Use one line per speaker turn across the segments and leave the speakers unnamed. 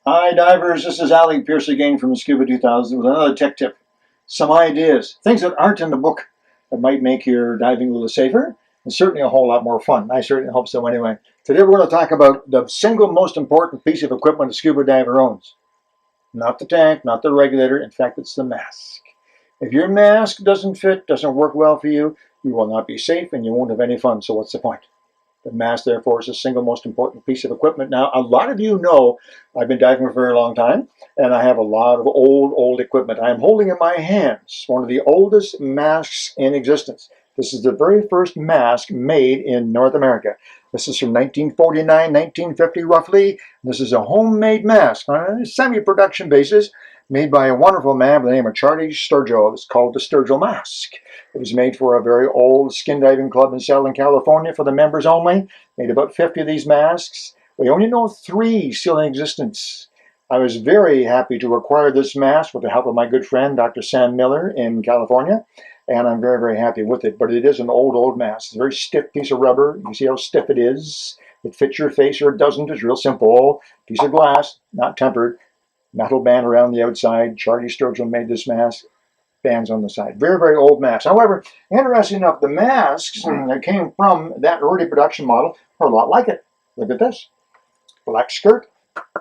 Hi divers, this is Alec Peirce again from Scuba 2000 with another tech tip. Some ideas, things that aren't in the book that might make your diving a little safer and certainly a whole lot more fun. I certainly hope so anyway. Today we're going to talk about the single most important piece of equipment a scuba diver owns. Not the tank, not the regulator, in fact it's the mask. If your mask doesn't fit, doesn't work well for you, you will not be safe and you won't have any fun, so what's the point? The mask, therefore, is the single most important piece of equipment. Now, a lot of you know I've been diving for a very long time, and I have a lot of old equipment. I am holding in my hands one of the oldest masks in existence. This is the very first mask made in North America. This is from 1949, 1950 roughly. This is a homemade mask on a semi-production basis made by a wonderful man by the name of Charlie Sturgill. It's called the Sturgill mask. It was made for a very old skin diving club in Southern California for the members only. Made about 50 of these masks. We only know 3 still in existence. I was very happy to acquire this mask with the help of my good friend, Dr. Sam Miller in California. And I'm very happy with it. But it is an old mask. It's a very stiff piece of rubber. You see how stiff it is. It fits your face or it doesn't. It's real simple. Piece of glass, not tempered. Metal band around the outside. Charlie Sturgill made this mask. Bands on the side. Very old mask. However, interesting enough, the masks that came from that early production model are a lot like it. Look at this. Black skirt,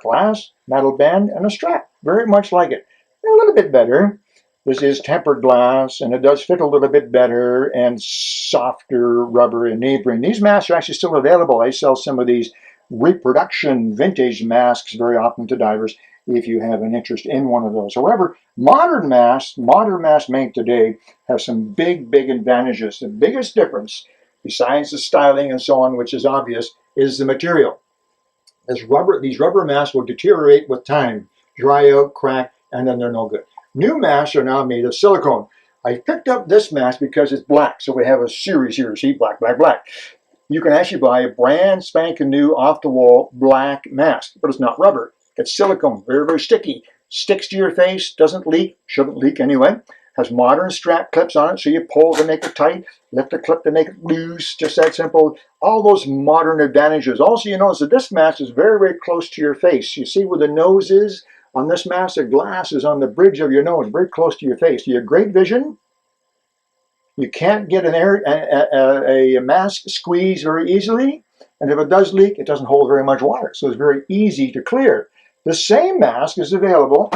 glass, metal band, and a strap. Very much like it. A little bit better. This is tempered glass, and it does fit a little bit better, and softer rubber and neoprene. These masks are actually still available. I sell some of these reproduction vintage masks very often to divers if you have an interest in one of those. However, modern masks made today have some big advantages. The biggest difference, besides the styling and so on, which is obvious, is the material. These rubber masks will deteriorate with time, dry out, crack, and then they're no good. New masks are now made of silicone. I picked up this mask because it's black, so we have a series here, see, black. You can actually buy a brand spanking new off-the-wall black mask, but it's not rubber. It's silicone, very sticky. Sticks to your face, doesn't leak, shouldn't leak anyway. Has modern strap clips on it, so you pull to make it tight, lift the clip to make it loose, just that simple. All those modern advantages. Also, you notice that this mask is very close to your face. You see where the nose is? On this mask, the glass is on the bridge of your nose, very close to your face. You have great vision. You can't get a mask squeeze very easily. And if it does leak, it doesn't hold very much water. So it's very easy to clear. The same mask is available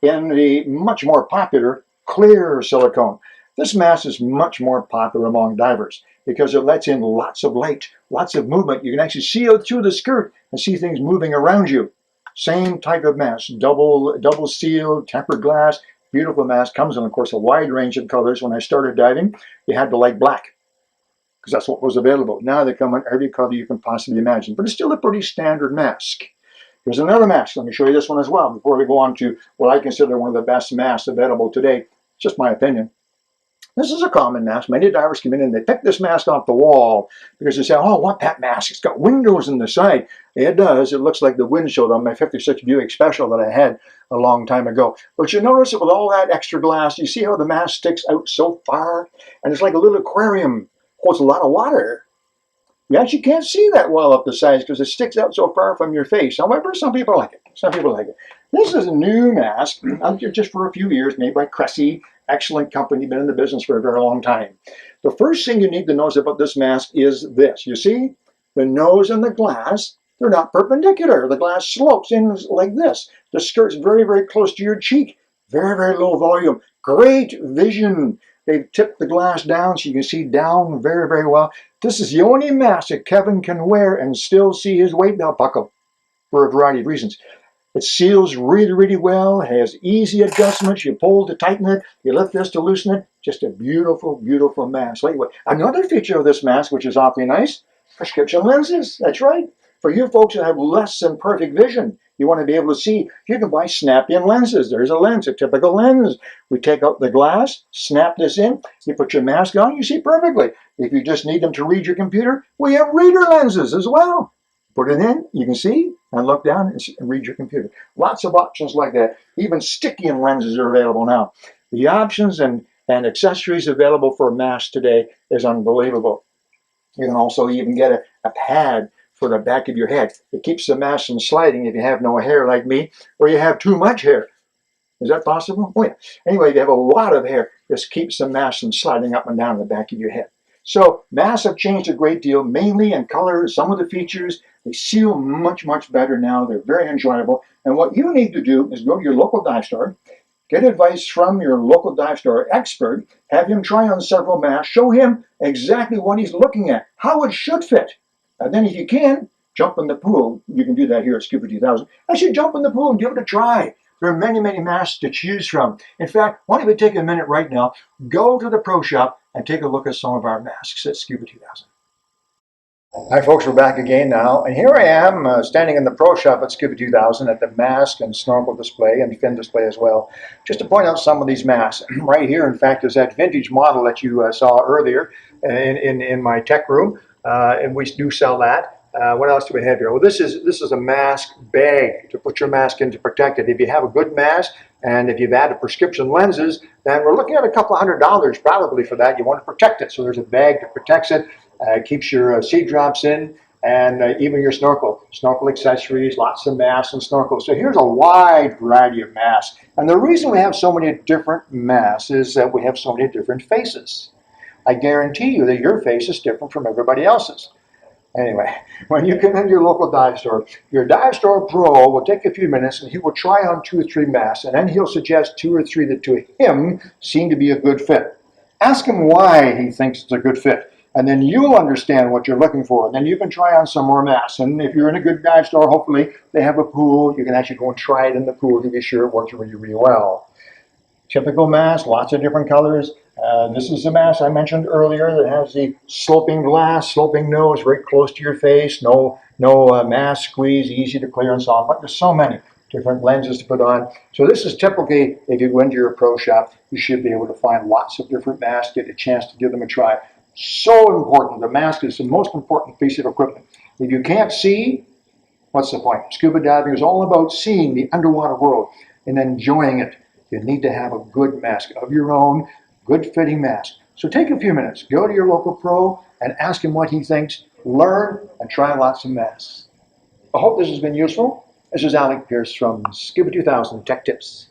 in the much more popular clear silicone. This mask is much more popular among divers because it lets in lots of light, lots of movement. You can actually see out through the skirt and see things moving around you. Same type of mask, double sealed, tempered glass, beautiful mask. Comes in, of course, a wide range of colors. When I started diving, you had to like black because that's what was available. Now they come in every color you can possibly imagine, but it's still a pretty standard mask. Here's another mask. Let me show you this one as well before we go on to what I consider one of the best masks available today. It's just my opinion. This is a common mask. Many divers come in and they pick this mask off the wall because they say, oh, I want that mask. It's got windows in the side. It does. It looks like the windshield on my 56 Buick Special that I had a long time ago. But you notice that with all that extra glass, you see how the mask sticks out so far? And it's like a little aquarium. Holds a lot of water. You actually can't see that well up the sides because it sticks out so far from your face. However, some people like it. This is a new mask, just for a few years, made by Cressy. Excellent company, been in the business for a very long time. The first thing you need to know about this mask is this. You see, the nose and the glass, they're not perpendicular. The glass slopes in like this. The skirt's very close to your cheek. Very low volume. Great vision. They've tipped the glass down so you can see down very well. This is the only mask that Kevin can wear and still see his weight belt buckle for a variety of reasons. It seals really well, has easy adjustments. You pull to tighten it, you lift this to loosen it. Just a beautiful mask. Another feature of this mask, which is awfully nice, prescription lenses. That's right. For you folks that have less than perfect vision, you want to be able to see, you can buy snap-in lenses. There's a lens, a typical lens. We take out the glass, snap this in, you put your mask on, you see perfectly. If you just need them to read your computer, we have reader lenses as well. Put it in, you can see, and look down and read your computer. Lots of options like that. Even sticky-in lenses are available now. The options and accessories available for a mask today is unbelievable. You can also even get a pad for the back of your head. It keeps the mask from sliding if you have no hair like me, or you have too much hair. Is that possible? Oh yeah. Anyway, if you have a lot of hair, this keeps the mask from sliding up and down the back of your head. So masks have changed a great deal, mainly in color, some of the features. They seal much, much better now. They're very enjoyable. And what you need to do is go to your local dive store, get advice from your local dive store expert, have him try on several masks, show him exactly what he's looking at, how it should fit. And then if you can, jump in the pool. You can do that here at Scuba 2000. I should jump in the pool and give it a try. There are many, many masks to choose from. In fact, why don't we take a minute right now, go to the pro shop and take a look at some of our masks at Scuba 2000. Hi folks, we're back again now, and here I am standing in the pro shop at Scuba 2000 at the mask and snorkel display and fin display as well, just to point out some of these masks. Right here, in fact, is that vintage model that you saw earlier in my tech room, and we do sell that. What else do we have here? Well, this is a mask bag to put your mask in to protect it. If you have a good mask and if you've added prescription lenses, then we're looking at a couple $100 probably for that. You want to protect it, so there's a bag that protects it. Keeps your seed drops in, and even your snorkel accessories, lots of masks and snorkels. So here's a wide variety of masks. And the reason we have so many different masks is that we have so many different faces. I guarantee you that your face is different from everybody else's. Anyway, when you come into your local dive store, your dive store pro will take a few minutes and he will try on 2 or 3 masks, and then he'll suggest 2 or 3 that to him seem to be a good fit. Ask him why he thinks it's a good fit. And then you'll understand what you're looking for. And then you can try on some more masks. And if you're in a good dive store, hopefully they have a pool. You can actually go and try it in the pool to be sure it works really, really well. Typical mask, lots of different colors. This is the mask I mentioned earlier that has the sloping glass, sloping nose, very close to your face. No mask squeeze, easy to clear and so on. But there's so many different lenses to put on. So this is typically, if you go into your pro shop, you should be able to find lots of different masks, get a chance to give them a try. So important. The mask is the most important piece of equipment. If you can't see, what's the point? Scuba diving is all about seeing the underwater world and enjoying it. You need to have a good mask of your own, good fitting mask. So take a few minutes, go to your local pro and ask him what he thinks, learn and try lots of masks. I hope this has been useful. This is Alec Peirce from Scuba 2000 Tech Tips.